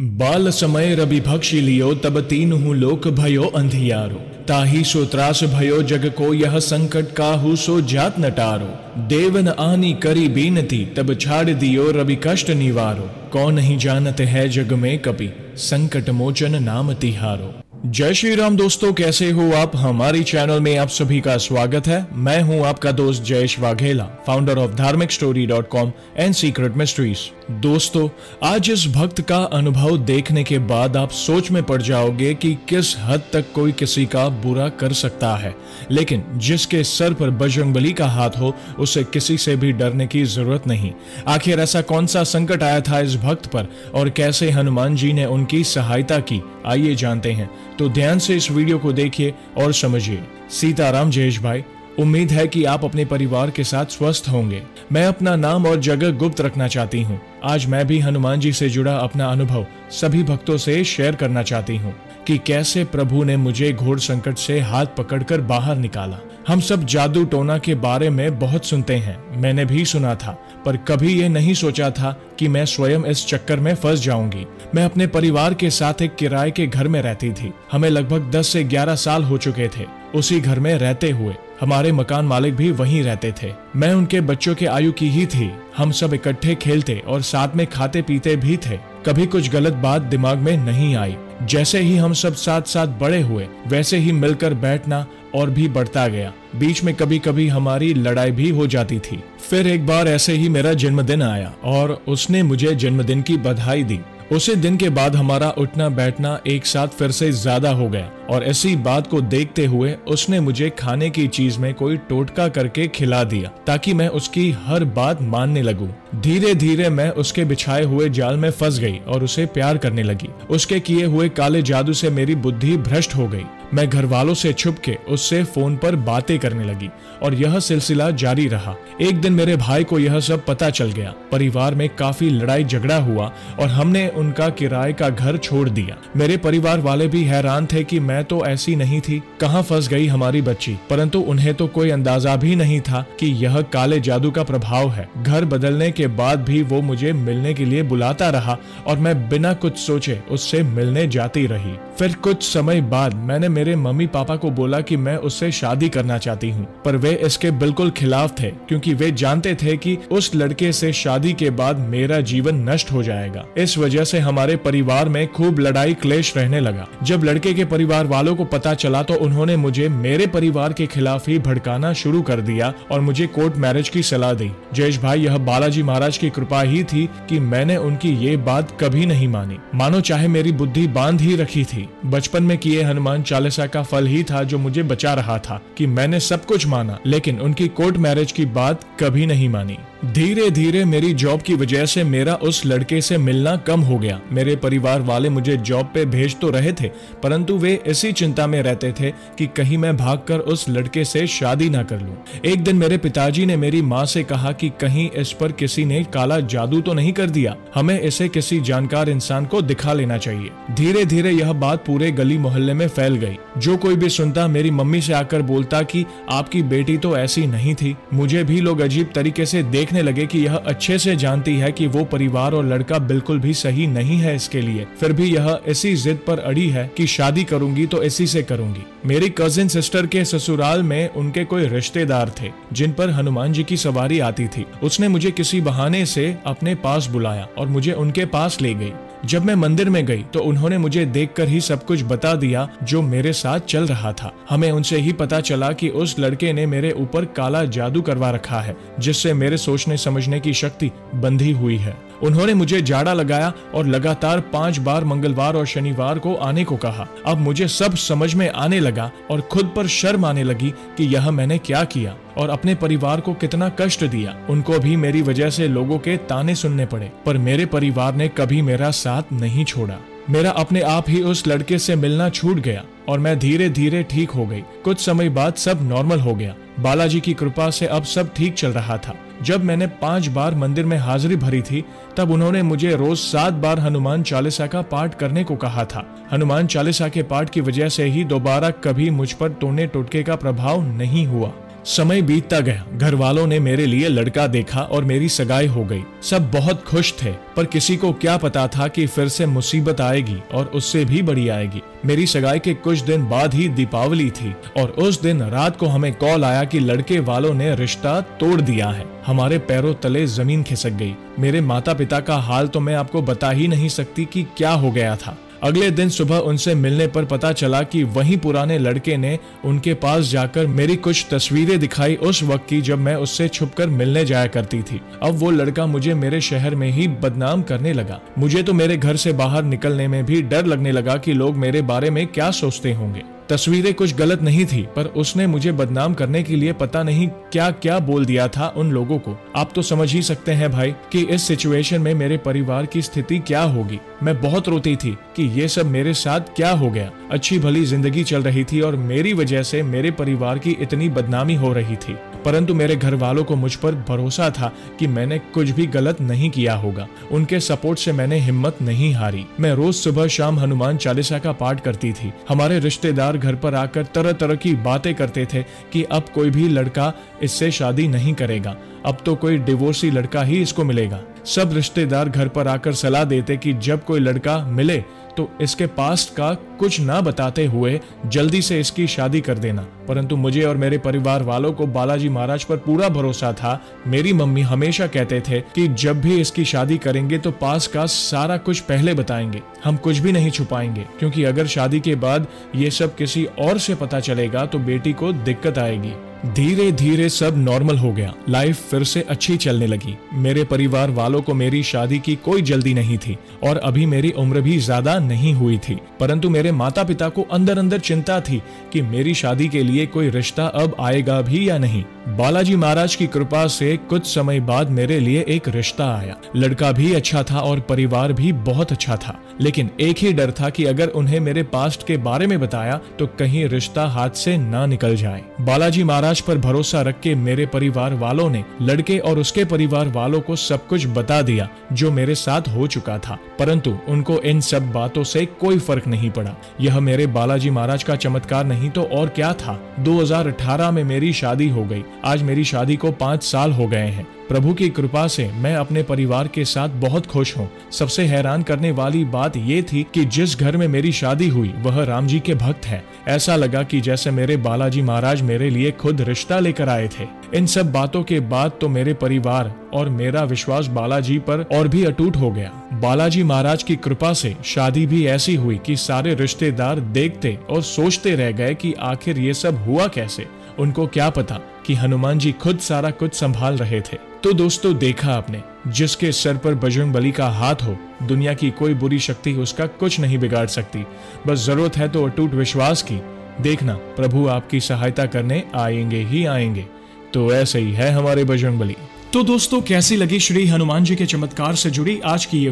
बाल समय रवि भक्षी लियो तब तीनहु लोक भयो अंधियारो। ताही सो त्रास भयो जग को यह संकट काहू सो जात नटारो। देवन आनी करी बीनती तब छाड़ दियो रवि कष्ट निवारो। कौन नहीं जानत है जग में कपि संकट मोचन नाम तिहारो। जय श्री राम दोस्तों, कैसे हो आप। हमारी चैनल में आप सभी का स्वागत है। मैं हूं आपका दोस्त जयेश वाघेला, फाउंडर ऑफ धार्मिकस्टोरी.com एंड सीक्रेट मिस्ट्रीज। दोस्तों, आज इस भक्त का अनुभव देखने के बाद आप सोच में पड़ जाओगे कि किस हद तक कोई किसी का बुरा कर सकता है, लेकिन जिसके सर पर बजरंगबली का हाथ हो उसे किसी से भी डरने की जरूरत नहीं। आखिर ऐसा कौन सा संकट आया था इस भक्त पर और कैसे हनुमान जी ने उनकी सहायता की, आइए जानते हैं। तो ध्यान से इस वीडियो को देखिए और समझिए। सीताराम जयेश भाई, उम्मीद है कि आप अपने परिवार के साथ स्वस्थ होंगे। मैं अपना नाम और जगह गुप्त रखना चाहती हूँ। आज मैं भी हनुमान जी से जुड़ा अपना अनुभव सभी भक्तों से शेयर करना चाहती हूँ कि कैसे प्रभु ने मुझे घोर संकट से हाथ पकड़कर बाहर निकाला। हम सब जादू टोना के बारे में बहुत सुनते हैं, मैंने भी सुना था, पर कभी ये नहीं सोचा था कि मैं स्वयं इस चक्कर में फंस जाऊंगी। मैं अपने परिवार के साथ एक किराए के घर में रहती थी। हमें लगभग 10 से 11 साल हो चुके थे उसी घर में रहते हुए। हमारे मकान मालिक भी वहीं रहते थे। मैं उनके बच्चों के आयु की ही थी। हम सब इकट्ठे खेलते और साथ में खाते पीते भी थे। कभी कुछ गलत बात दिमाग में नहीं आई। जैसे ही हम सब साथ साथ बड़े हुए वैसे ही मिलकर बैठना और भी बढ़ता गया। बीच में कभी कभी हमारी लड़ाई भी हो जाती थी। फिर एक बार ऐसे ही मेरा जन्मदिन आया और उसने मुझे जन्मदिन की बधाई दी। उसी दिन के बाद हमारा उठना बैठना एक साथ फिर से ज्यादा हो गया और इसी बात को देखते हुए उसने मुझे खाने की चीज में कोई टोटका करके खिला दिया ताकि मैं उसकी हर बात मानने लगूं। धीरे धीरे मैं उसके बिछाए हुए जाल में फंस गई और उसे प्यार करने लगी। उसके किए हुए काले जादू से मेरी बुद्धि भ्रष्ट हो गई। मैं घर वालों से छुप के उससे फोन पर बातें करने लगी और यह सिलसिला जारी रहा। एक दिन मेरे भाई को यह सब पता चल गया। परिवार में काफी लड़ाई झगड़ा हुआ और हमने उनका किराए का घर छोड़ दिया। मेरे परिवार वाले भी हैरान थे कि मैं तो ऐसी नहीं थी, कहां फंस गई हमारी बच्ची। परंतु उन्हें तो कोई अंदाजा भी नहीं था कि यह काले जादू का प्रभाव है। घर बदलने के बाद भी वो मुझे मिलने के लिए बुलाता रहा और मैं बिना कुछ सोचे उससे मिलने जाती रही। फिर कुछ समय बाद मैंने मेरे मम्मी पापा को बोला कि मैं उससे शादी करना चाहती हूँ, पर वे इसके बिल्कुल खिलाफ थे क्योंकि वे जानते थे कि उस लड़के से शादी के बाद मेरा जीवन नष्ट हो जाएगा। इस वजह से हमारे परिवार में खूब लड़ाई क्लेश रहने लगा। जब लड़के के परिवार वालों को पता चला तो उन्होंने मुझे मेरे परिवार के खिलाफ ही भड़काना शुरू कर दिया और मुझे कोर्ट मैरिज की सलाह दी। जयेश भाई, यह बालाजी महाराज की कृपा ही थी कि मैंने उनकी ये बात कभी नहीं मानी। मानो चाहे मेरी बुद्धि बांध ही रखी थी। बचपन में किए हनुमान चालीसा का फल ही था जो मुझे बचा रहा था कि मैंने सब कुछ माना, लेकिन उनकी कोर्ट मैरिज की बात कभी नहीं मानी। धीरे धीरे मेरी जॉब की वजह से मेरा उस लड़के से मिलना कम हो गया। मेरे परिवार वाले मुझे जॉब पे भेज तो रहे थे, परंतु वे इसी चिंता में रहते थे कि कहीं मैं भागकर उस लड़के से शादी ना कर लूं। एक दिन मेरे पिताजी ने मेरी माँ से कहा कि कहीं इस पर किसी ने काला जादू तो नहीं कर दिया, हमें इसे किसी जानकार इंसान को दिखा लेना चाहिए। धीरे धीरे यह बात पूरे गली मोहल्ले में फैल गई। जो कोई भी सुनता मेरी मम्मी से आकर बोलता कि आपकी बेटी तो ऐसी नहीं थी। मुझे भी लोग अजीब तरीके से देखने लगे कि यह अच्छे से जानती है कि वो परिवार और लड़का बिल्कुल भी सही नहीं है इसके लिए, फिर भी यह इसी जिद पर अड़ी है कि शादी करूंगी तो इसी से करूंगी। मेरी कजिन सिस्टर के ससुराल में उनके कोई रिश्तेदार थे जिन पर हनुमान जी की सवारी आती थी। उसने मुझे किसी बहाने से अपने पास बुलाया और मुझे उनके पास ले गई। जब मैं मंदिर में गई तो उन्होंने मुझे देखकर ही सब कुछ बता दिया जो मेरे साथ चल रहा था। हमें उनसे ही पता चला कि उस लड़के ने मेरे ऊपर काला जादू करवा रखा है, जिससे मेरे सोचने समझने की शक्ति बंधी हुई है। उन्होंने मुझे जाड़ा लगाया और लगातार 5 बार मंगलवार और शनिवार को आने को कहा। अब मुझे सब समझ में आने लगा और खुद पर शर्म आने लगी कि यह मैंने क्या किया और अपने परिवार को कितना कष्ट दिया। उनको भी मेरी वजह से लोगों के ताने सुनने पड़े, पर मेरे परिवार ने कभी मेरा साथ नहीं छोड़ा। मेरा अपने आप ही उस लड़के से मिलना छूट गया और मैं धीरे धीरे ठीक हो गई। कुछ समय बाद सब नॉर्मल हो गया। बालाजी की कृपा से अब सब ठीक चल रहा था। जब मैंने 5 बार मंदिर में हाजिरी भरी थी तब उन्होंने मुझे रोज 7 बार हनुमान चालीसा का पाठ करने को कहा था। हनुमान चालीसा के पाठ की वजह से ही दोबारा कभी मुझ पर टोने टोटके का प्रभाव नहीं हुआ। समय बीतता गया, घर वालों ने मेरे लिए लड़का देखा और मेरी सगाई हो गई। सब बहुत खुश थे, पर किसी को क्या पता था कि फिर से मुसीबत आएगी और उससे भी बड़ी आएगी। मेरी सगाई के कुछ दिन बाद ही दीपावली थी और उस दिन रात को हमें कॉल आया कि लड़के वालों ने रिश्ता तोड़ दिया है। हमारे पैरों तले जमीन खिसक गई। मेरे माता पिता का हाल तो मैं आपको बता ही नहीं सकती कि क्या हो गया था। अगले दिन सुबह उनसे मिलने पर पता चला कि वही पुराने लड़के ने उनके पास जाकर मेरी कुछ तस्वीरें दिखाई उस वक्त की जब मैं उससे छुपकर मिलने जाया करती थी। अब वो लड़का मुझे मेरे शहर में ही बदनाम करने लगा। मुझे तो मेरे घर से बाहर निकलने में भी डर लगने लगा कि लोग मेरे बारे में क्या सोचते होंगे। तस्वीरें कुछ गलत नहीं थी, पर उसने मुझे बदनाम करने के लिए पता नहीं क्या क्या बोल दिया था उन लोगों को। आप तो समझ ही सकते हैं भाई कि इस सिचुएशन में मेरे परिवार की स्थिति क्या होगी। मैं बहुत रोती थी कि ये सब मेरे साथ क्या हो गया। अच्छी भली जिंदगी चल रही थी और मेरी वजह से मेरे परिवार की इतनी बदनामी हो रही थी। परंतु मेरे घर वालों को मुझ पर भरोसा था कि मैंने कुछ भी गलत नहीं किया होगा। उनके सपोर्ट से मैंने हिम्मत नहीं हारी। मैं रोज सुबह शाम हनुमान चालीसा का पाठ करती थी। हमारे रिश्तेदार घर पर आकर तरह तरह की बातें करते थे कि अब कोई भी लड़का इससे शादी नहीं करेगा, अब तो कोई डिवोर्सी लड़का ही इसको मिलेगा। सब रिश्तेदार घर पर आकर सलाह देते कि जब कोई लड़का मिले तो इसके पास्ट का कुछ ना बताते हुए जल्दी से इसकी शादी कर देना। परंतु मुझे और मेरे परिवार वालों को बालाजी महाराज पर पूरा भरोसा था। मेरी मम्मी हमेशा कहते थे कि जब भी इसकी शादी करेंगे तो पास्ट का सारा कुछ पहले बताएंगे, हम कुछ भी नहीं छुपाएंगे, क्योंकि अगर शादी के बाद ये सब किसी और से पता चलेगा तो बेटी को दिक्कत आएगी। धीरे धीरे सब नॉर्मल हो गया। लाइफ फिर से अच्छी चलने लगी। मेरे परिवार वालों को मेरी शादी की कोई जल्दी नहीं थी और अभी मेरी उम्र भी ज्यादा नहीं हुई थी। परंतु मेरे माता पिता को अंदर अंदर चिंता थी कि मेरी शादी के लिए कोई रिश्ता अब आएगा भी या नहीं। बालाजी महाराज की कृपा से कुछ समय बाद मेरे लिए एक रिश्ता आया। लड़का भी अच्छा था और परिवार भी बहुत अच्छा था, लेकिन एक ही डर था कि अगर उन्हें मेरे पास्ट के बारे में बताया तो कहीं रिश्ता हाथ से ना निकल जाए। बालाजी महाराज पर भरोसा रख के मेरे परिवार वालों ने लड़के और उसके परिवार वालों को सब कुछ बता दिया जो मेरे साथ हो चुका था, परंतु उनको इन सब बातों से कोई फर्क नहीं पड़ा। यह मेरे बालाजी महाराज का चमत्कार नहीं तो और क्या था। 2018 में मेरी शादी हो गई। आज मेरी शादी को 5 साल हो गए हैं। प्रभु की कृपा से मैं अपने परिवार के साथ बहुत खुश हूँ। सबसे हैरान करने वाली बात ये थी कि जिस घर में मेरी शादी हुई वह राम जी के भक्त हैं। ऐसा लगा कि जैसे मेरे बालाजी महाराज मेरे लिए खुद रिश्ता लेकर आए थे। इन सब बातों के बाद तो मेरे परिवार और मेरा विश्वास बालाजी पर और भी अटूट हो गया। बालाजी महाराज की कृपा से शादी भी ऐसी हुई कि सारे रिश्तेदार देखते और सोचते रह गए कि आखिर ये सब हुआ कैसे। उनको क्या पता कि हनुमान जी खुद सारा कुछ संभाल रहे थे। तो दोस्तों, देखा आपने, जिसके सर पर बजरंगबली का हाथ हो, दुनिया की कोई बुरी शक्ति उसका कुछ नहीं बिगाड़ सकती। बस जरूरत है तो अटूट विश्वास की। देखना, प्रभु आपकी सहायता करने आएंगे ही आएंगे। तो ऐसे ही है हमारे बजरंगबली। तो दोस्तों, कैसी लगी श्री हनुमान जी के चमत्कार से जुड़ी आज की ये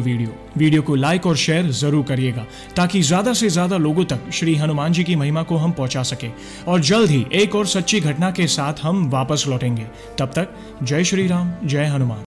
वीडियो को लाइक और शेयर जरूर करिएगा, ताकि ज्यादा से ज्यादा लोगों तक श्री हनुमान जी की महिमा को हम पहुंचा सके। और जल्द ही एक और सच्ची घटना के साथ हम वापस लौटेंगे। तब तक जय श्री राम, जय हनुमान।